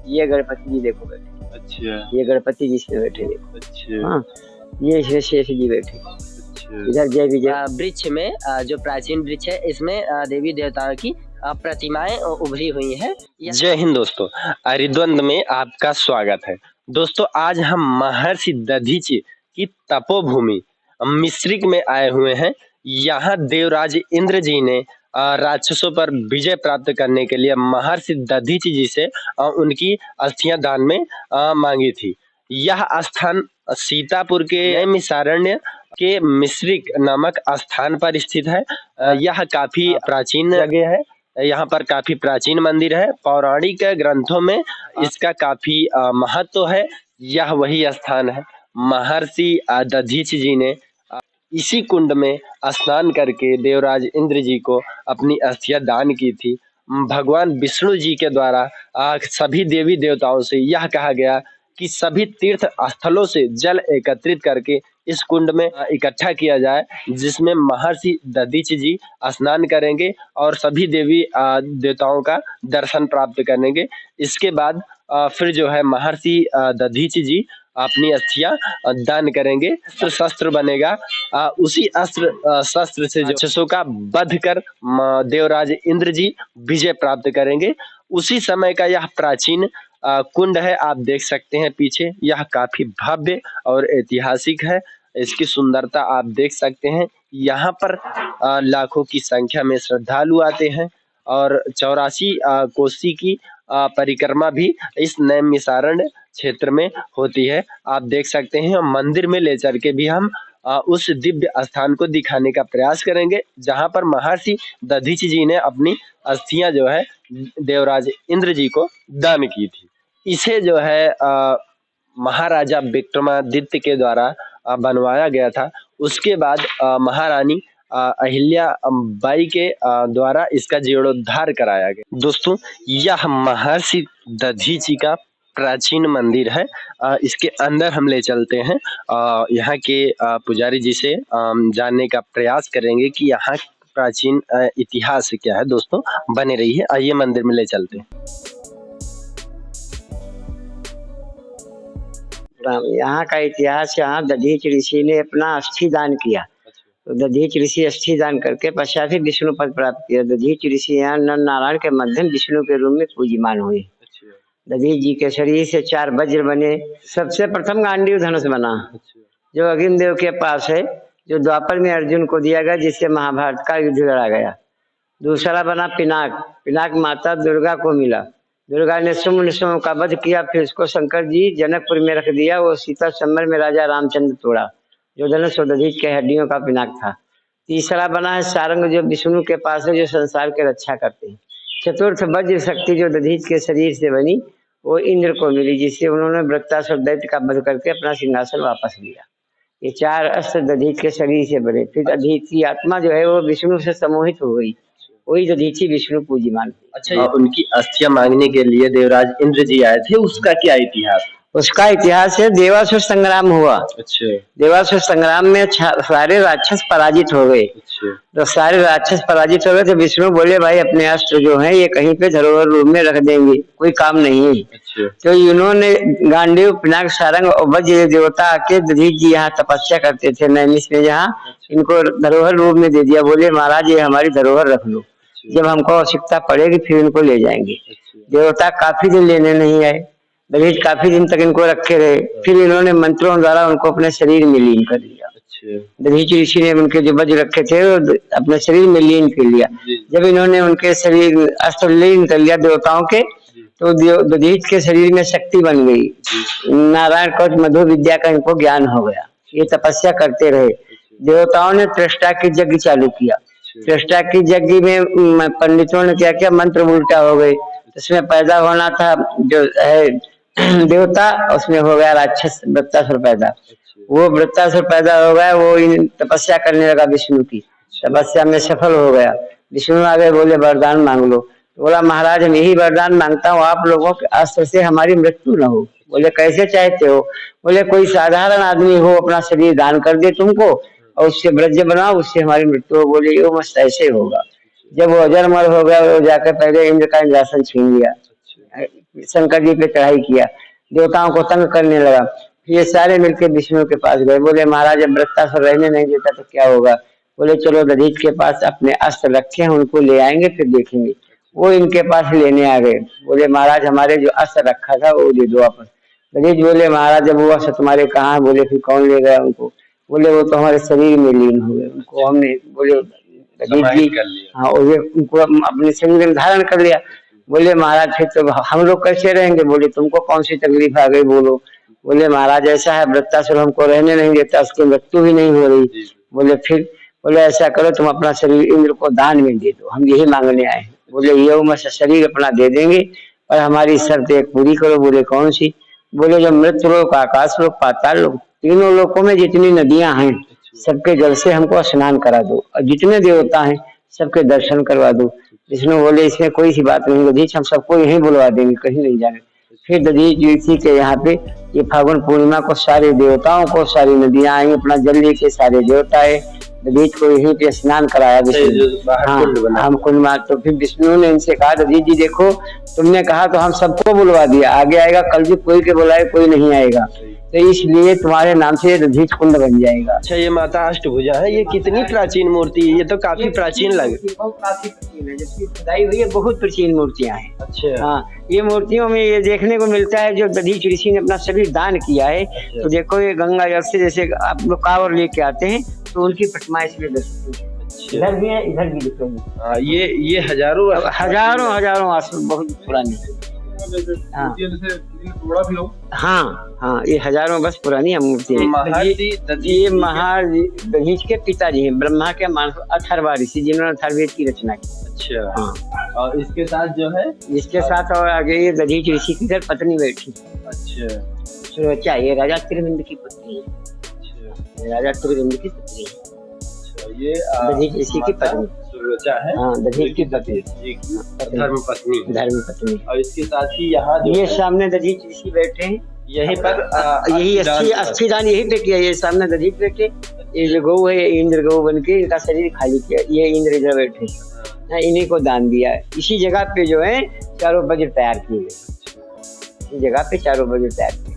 ये गणपति जी देखो बैठे। अच्छा। ये गणपति जी इसमें बैठे देखो। अच्छा। हाँ, ये इसमें शेष जी बैठे। अच्छा। इधर जय विजय वृक्ष में जो प्राचीन वृक्ष है इसमें देवी देवताओं की प्रतिमाएं उभरी हुई हैं। जय हिंद दोस्तों, हरिद्वंद में आपका स्वागत है। दोस्तों आज हम महर्षि दधीचि की तपोभूमि मिस्रिक में आए हुए हैं। यहाँ देवराज इंद्र जी ने राक्षसों पर विजय प्राप्त करने के लिए महर्षि दधीचि जी से उनकी अस्थियां दान में मांगी थी। यह स्थान सीतापुर के नैमिषारण्य के मिस्रिक नामक स्थान पर स्थित है। यह काफी प्राचीन जगह है। यहाँ पर काफी प्राचीन मंदिर है। पौराणिक ग्रंथों में इसका काफी महत्व है। यह वही स्थान है। महर्षि दधीचि जी ने इसी कुंड में स्नान करके देवराज इंद्र जी को अपनी अस्थियां दान की थी। भगवान विष्णु जी के द्वारा सभी देवी देवताओं से यह कहा गया कि सभी तीर्थ स्थलों से जल एकत्रित करके इस कुंड में इकट्ठा किया जाए, जिसमें महर्षि दधीचि जी स्नान करेंगे और सभी देवी देवताओं का दर्शन प्राप्त करेंगे। इसके बाद फिर जो है महर्षि दधीचि जी अपनी अस्थियां दान करेंगे। शस्त्र बनेगा। उसी शस्त्र से राक्षसों का वध कर देवराज इंद्र जी विजय प्राप्त करेंगे। उसी समय का यह प्राचीन कुंड है। आप देख सकते हैं पीछे, यह काफी भव्य और ऐतिहासिक है। इसकी सुंदरता आप देख सकते हैं। यहाँ पर लाखों की संख्या में श्रद्धालु आते हैं और 84 कोसी की परिक्रमा भी इस नैमिषारण्य क्षेत्र में होती है। आप देख सकते हैं। मंदिर में ले चल के भी हम उस दिव्य स्थान को दिखाने का प्रयास करेंगे, जहां पर महर्षि दधीचि जी ने अपनी अस्थियां जो है देवराज इंद्र जी को दान की थी। इसे जो है महाराजा विक्रमादित्य के द्वारा बनवाया गया था। उसके बाद महारानी अहिल्या बाई के द्वारा इसका जीर्णोद्धार कराया गया। दोस्तों यह महर्षि दधीचि का प्राचीन मंदिर है। इसके अंदर हम ले चलते हैं। यहाँ के पुजारी जी से जानने का प्रयास करेंगे कि यहाँ प्राचीन इतिहास क्या है। दोस्तों बने रहिए, आइए मंदिर में ले चलते हैं। यहाँ का इतिहास, यहाँ दधीचि ऋषि ने अपना अस्थि दान किया। तो दधीचि ऋषि अस्थि दान करके पश्चात ही विष्णु पद प्राप्त किया। दधीचि ऋषि यहाँ नर नारायण के मध्यम विष्णु के रूप में पूज्यमान हुए। दधीचि जी के शरीर से 4 वज्र बने। सबसे प्रथम गांडीव धनुष बना, जो अग्निदेव के पास है, जो द्वापर में अर्जुन को दिया गया, जिससे महाभारत का युद्ध लड़ा गया। दूसरा बना पिनाक। पिनाक माता दुर्गा को मिला। दुर्गा ने शुम्भ का वध किया। फिर उसको शंकर जी जनकपुर में रख दिया। वो सीता संवर में राजा रामचंद्र तोड़ा, जो धनुष दधीचि के हड्डियों का पिनाक था। तीसरा बना है सारंग, जो विष्णु के पास है, जो संसार की रक्षा करते हैं। चतुर्थ वज्र शक्ति, जो दधीचि के शरीर से बनी, वो इंद्र को मिली, जिससे उन्होंने वृत्तासुर दैत्य का वध करके अपना सिंहासन वापस लिया। ये 4 अस्त्र दधीचि के शरीर से बने। फिर दधीचि आत्मा जो है वो विष्णु से सम्मोहित हो गई। वही दधीचि विष्णु पूज्यमान। अच्छा, उनकी अस्थियां मांगने के लिए देवराज इंद्र जी आए थे, उसका क्या इतिहास? उसका इतिहास है, देवासुर संग्राम हुआ। अच्छा। देवासुर संग्राम में सारे राक्षस पराजित हो गए। अच्छा। तो सारे राक्षस पराजित हो गए तो विष्णु बोले, भाई अपने अस्त्र जो है ये कहीं पे धरोहर रूप में रख देंगे, कोई काम नहीं है। अच्छा। तो इन्होंने गांडीव, पिनाक, सारंग और वज्र देवता आके दधीचि जी यहाँ तपस्या करते थे नैमिष में, जहाँ इनको धरोहर रूप में दे दिया। बोले महाराज ये हमारी धरोहर रख लो, जब हमको आवश्यकता पड़ेगी फिर इनको ले जाएंगे। देवता काफी दिन लेने नहीं आए। दधीचि काफी दिन तक इनको रखे रहे। फिर इन्होंने मंत्रों द्वारा उनको अपने शरीर में लीन कर लिया। दधीचि ऋषि ने उनके जो वज्र रखे थे वो अपने शरीर में लीन कर लिया। जब इन्होंने उनके शरीर अस्त्र लीन कर लिया देवताओं के, तो दधीचि के शरीर में शक्ति बन गई। नारायण कवच मधु विद्या का इनको ज्ञान हो गया। ये तपस्या करते रहे। देवताओं ने त्रेष्टा की यज्ञ चालू किया। त्रेष्टा की यज्ञ में पंडितों ने क्या किया, मंत्र उल्टा हो गए। उसमें पैदा होना था जो है देवता, उसमें हो गया राक्षस वृत्तासुर पैदा। वो वृत्तासुर पैदा हो गया। वो तपस्या करने लगा विष्णु की। तपस्या में सफल हो गया। विष्णु आगे बोले वरदान मांग लो। बोला महाराज हम यही वरदान मांगता हूँ, आप लोगों के अस्त्र से हमारी मृत्यु न हो। बोले कैसे चाहते हो? बोले कोई साधारण आदमी हो अपना शरीर दान कर दे तुमको और उससे वज्र बनाओ, उससे हमारी मृत्यु हो। बोले यो मस्त ऐसे होगा। जब वो अजरमर हो गया, वो जाकर पहले इंद्र का इंद्रासन छीन लिया। शंकर जी पे चढ़ाई किया, देवताओं को तंग करने लगा। ये सारे मिलकर विष्णु के पास गए, बोले महाराज जब वृत्तासुर रहने नहीं देता तो क्या होगा। बोले चलो दधीच के पास अपने अस्त्र रखे हैं, उनको ले आएंगे फिर देखेंगे। वो इनके पास लेने आ गए, बोले महाराज हमारे जो अस्त्र रखा था वो दे दो वापस। दधीच बोले महाराज जब वो अस्त्र तुम्हारे कहाँ है। बोले फिर कौन ले गया उनको। बोले वो तो हमारे शरीर में लीन हो गए, उनको हमने बोले दधीच जी हाँ ये उनको अपने शरीर में धारण कर लिया। बोले महाराज फिर तो हम लोग कैसे रहेंगे। बोले तुमको कौन सी तकलीफ आ गई बोलो। बोले महाराज ऐसा है वृत्तासुर हमको रहने नहीं देता, उसकी मृत्यु भी नहीं हो रही। बोले फिर बोले ऐसा करो तुम अपना शरीर इंद्र को दान में दे दो, हम यही मांगने आए हैं। बोले ये उम्र से शरीर अपना दे देंगे और हमारी शर्त एक पूरी करो। बोले कौन सी। बोले जो मृत्यु लोक, आकाश लोक, पाताल लोक, तीनों लोकों में जितनी नदियां हैं सबके जल से हमको स्नान करा दो और जितने देवता हैं सबके दर्शन करवा दो। विष्णु बोले इसमें कोई सी बात नहीं दधीच, हम सबको यहीं बुलवा देंगे, कहीं नहीं जाने। फिर दधीच जी के यहाँ पे ये फागुन पूर्णिमा को सारे देवताओं को, सारी नदियां आई, अपना जल लेके सारे देवता आए, दधीच को यहीं पे स्नान कराया विष्णु। हाँ हम कुंड मार। तो फिर विष्णु ने इनसे कहा दधीच जी देखो तुमने कहा तो हम सबको बुलवा दिया, आगे आएगा कलयुग कोई के बुलाए कोई नहीं आएगा, तो इसलिए तुम्हारे नाम से दधीच कुंड बन जाएगा। अच्छा ये माता अष्टभुजा है, ये कितनी प्राचीन मूर्ति है, ये तो काफी प्राचीन लगे। काफी प्राचीन है, जिसकी खुदाई हुई है बहुत प्राचीन मूर्तियां हैं। अच्छा हाँ ये मूर्तियों में ये देखने को मिलता है जो दधीच ऋषि ने अपना शरीर दान किया है। तो देखो ये गंगा जल से जैसे आप लोग कांवर लेके आते हैं तो उनकी प्रतिमा इसमें दर्शित है। इधर भी है इधर भी दिखेंगे। ये हजारों बहुत पुरानी। हाँ ये हजारों वर्ष पुरानी है मूर्ति। ये दधीच के पिताजी हैं, ब्रह्मा के मानस अथर्वा ऋषि जिन्होंने अथर्ववेद की रचना की। अच्छा हाँ और इसके साथ जो है इसके साथ और आगे ये दधीच ऋषि की इधर पत्नी बैठी। अच्छा सुरवचा ये राजा त्रिविंद की पत्नी है, राजा त्रिविंद की पत्नी है। ये दधीच ऋषि की पत्नी सुरवचा है। हाँ दधीच की पत्नी, धर्म पत्नी। और इसके साथ ही यहाँ ये सामने दधीच ऋषि बैठे हैं, यहीं पर यही अस्थि दान यही पे किया। ये सामने दधीच बैठे, ये जो गौ है ये इंद्र गौ बन के इनका शरीर खाली किया, ये इंद्र इधर बैठे इन्हीं को दान दिया है। इसी जगह पे जो है चारों वज्र तैयार किए गए, इसी जगह पे चारों वज्र तैयार किए।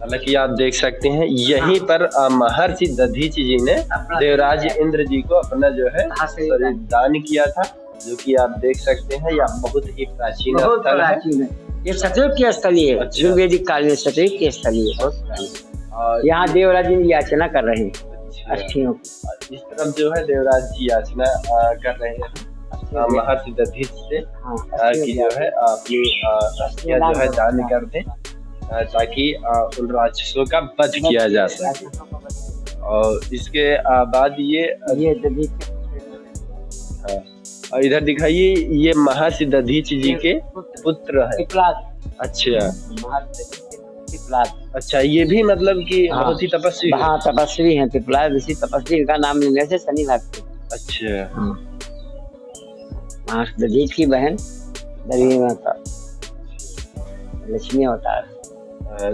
हालांकि आप देख सकते हैं यहीं पर महर्षि दधीच जी ने देवराज इंद्र जी को अपना जो है शरीर दान किया था, जो कि आप देख सकते हैं यह बहुत ही प्राचीन स्थल है। ये सतयुग की स्थली है। अच्छा। वैदिक काल में सतयुग की स्थली है, बहुत पुरानी। और यहाँ देवराज जी याचना कर रहे हैं अस्थियों की। इस तरफ जो है देवराज जी याचना कर रहे हैं महर्षि दधीच से कि जो है अपनी अस्थियां जो है दान कर दें ताकि उन राक्षसों का वध किया जा सके। और इसके बाद ये दधीच और इधर दिखाइए ये महर्षि दधीच जी के पुत्र है। अच्छा अच्छा ये भी मतलब कि बहुत ही तपस्वी। हाँ तपस्वी हैं, पिपलाद ऋषि तपस्वी, इनका नाम लेने से शनि लगते। अच्छा महर्षि दधीच की बहन देवी माता लक्ष्मी अवतार।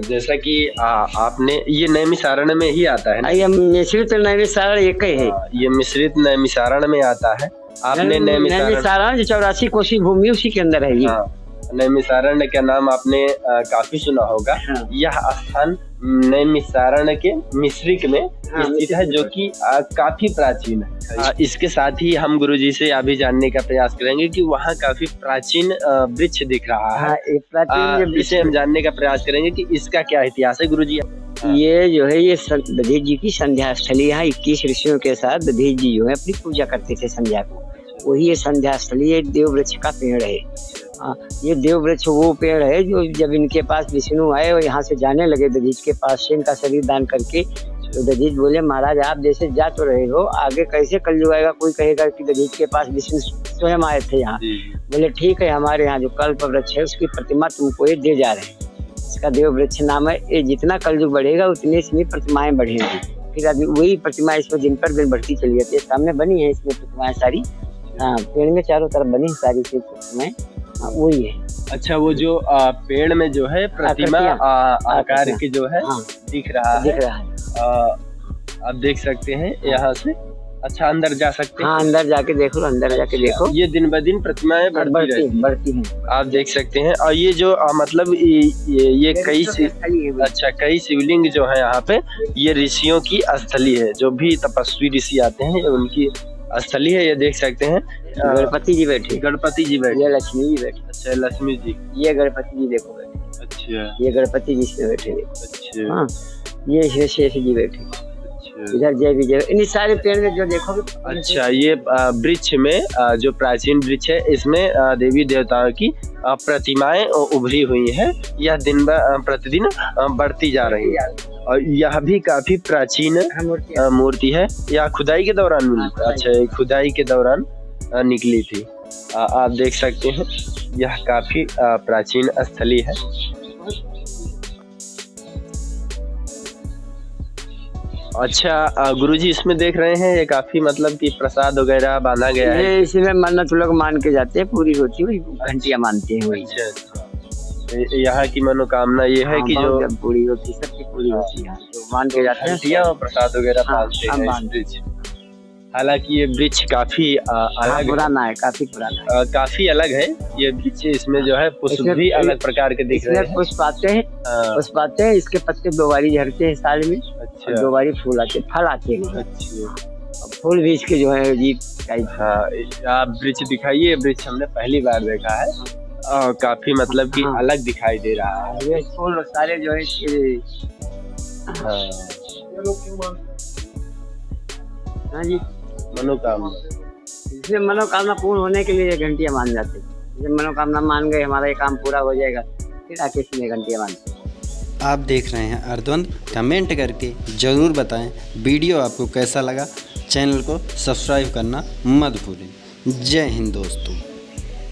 जैसा कि आपने ये नैमिषारण्य में ही आता है ना? ये मिश्रित नैमिषारण्य एक ही है। ये मिश्रित नैमिषारण्य में आता है। आपने नैमिषारण्य 84 कोसी भूमि उसी के अंदर है। ये नैमिषारण्य का नाम आपने काफी सुना होगा। हाँ। यह स्थान नैमिषारण्य के मिश्रिक में स्थित है, जो कि काफी प्राचीन है। इसके साथ ही हम गुरुजी से यह भी जानने का प्रयास करेंगे कि वहाँ काफी प्राचीन वृक्ष दिख रहा है। इसे हम जानने का प्रयास करेंगे कि इसका क्या इतिहास है गुरुजी। ये जो है ये दधीच जी की संध्या स्थली। यहाँ 21 ऋषियों के साथ दधीच जी जो है अपनी पूजा करते थे संध्या को। वही ये संध्या स्थली है। देव वृक्ष का पेड़ है। ये देव वृक्ष वो पेड़ है जो जब इनके पास विष्णु आए और यहाँ से जाने लगे दधीच के पास से इनका शरीर दान करके, तो दधीच बोले महाराज आप जैसे जा तो रहे हो, आगे कैसे कलयुग आएगा कोई कहेगा कि दधीच के पास विष्णु स्वयं आए थे यहाँ। बोले ठीक है, हमारे यहाँ जो कल्प वृक्ष है उसकी प्रतिमा तुमको ये दे जा रहे हैं। इसका देव वृक्ष नाम है। ये जितना कलयुग बढ़ेगा उतनी इसमें प्रतिमाएं बढ़ेंगी। फिर अभी वही प्रतिमा इसमें दिन पर दिन बढ़ती चली जाती है। सामने बनी है इसमें प्रतिमाएं सारी। हाँ पेड़ में चारों तरफ बनी सारी प्रतिमाएं वही है। अच्छा वो जो पेड़ में जो है प्रतिमा आकार की जो है दिख रहा है। आप देख सकते हैं यहाँ से अच्छा, अंदर जा सकते हैं? हाँ, अंदर जाके देखो, अंदर जाके देखो। ये दिन ब दिन प्रतिमाएं बढ़ती हैं। आप देख सकते हैं। और ये जो मतलब ये कई अच्छा कई शिवलिंग जो है यहाँ पे, ये ऋषियों की स्थली है। जो भी तपस्वी ऋषि आते हैं ये उनकी स्थली है। ये देख सकते हैं गणपति जी बैठे, गणपति जी बैठे, ये लक्ष्मी जी बैठे। अच्छा लक्ष्मी जी, ये गणपति जी देखो बैठे। अच्छा ये गणपति जी से बैठे। अच्छा हाँ, ये शेष जी बैठे। इधर जय विजय, इन सारे पेड़ में जो देखोगे। अच्छा, ये वृक्ष में जो प्राचीन वृक्ष है, इसमें देवी देवताओं की प्रतिमाएं उभरी हुई हैं। यह दिन प्रतिदिन बढ़ती जा रही है। और यह भी काफी प्राचीन मूर्ति है। यह खुदाई के दौरान मिली? अच्छा, खुदाई के दौरान निकली थी। आप देख सकते हैं यह काफी प्राचीन स्थली है। अच्छा गुरुजी, इसमें देख रहे हैं ये काफी मतलब कि प्रसाद वगैरह बांधा गया है। ये इसमें मन्नत लोग मान के जाते हैं, पूरी होती है, घंटियां मानते हैं वही। अच्छा, यहाँ की मनोकामना ये है कि जो पूरी होती है, सबकी पूरी होती है, तो मान के जाते हैं। घंटियां और प्रसाद वगैरह बांधते हैं। हालांकि ये वृक्ष काफी अलग पुराना है, काफी पुराना है, काफी अलग है ये वृक्ष। इसमें जो है पुष्प भी अलग प्रकार के दिख रहे हैं। पुष्प आते हैं, इसके पत्ते 2 बारी झड़ते हैं साल में। अच्छा। 2 बारी फूल आते, फल आते हैं। अच्छा। फूल भी इसके जो है अजीब टाइप। हाँ, आप वृक्ष दिखाइए। वृक्ष हमने पहली बार देखा है। काफी मतलब कि अलग दिखाई दे रहा है। ये फूल सारे जो है इसके। हाँ जी, मनोकामना, इसमें मनोकामना पूर्ण होने के लिए ये घंटियां मान जाते हैं। जब मनोकामना मान गए, हमारा ये काम पूरा हो जाएगा, फिर आके इसमें घंटियां मानते। आप देख रहे हैं अर्धवंद। कमेंट करके ज़रूर बताएं वीडियो आपको कैसा लगा। चैनल को सब्सक्राइब करना मत भूलें। जय हिंद दोस्तों।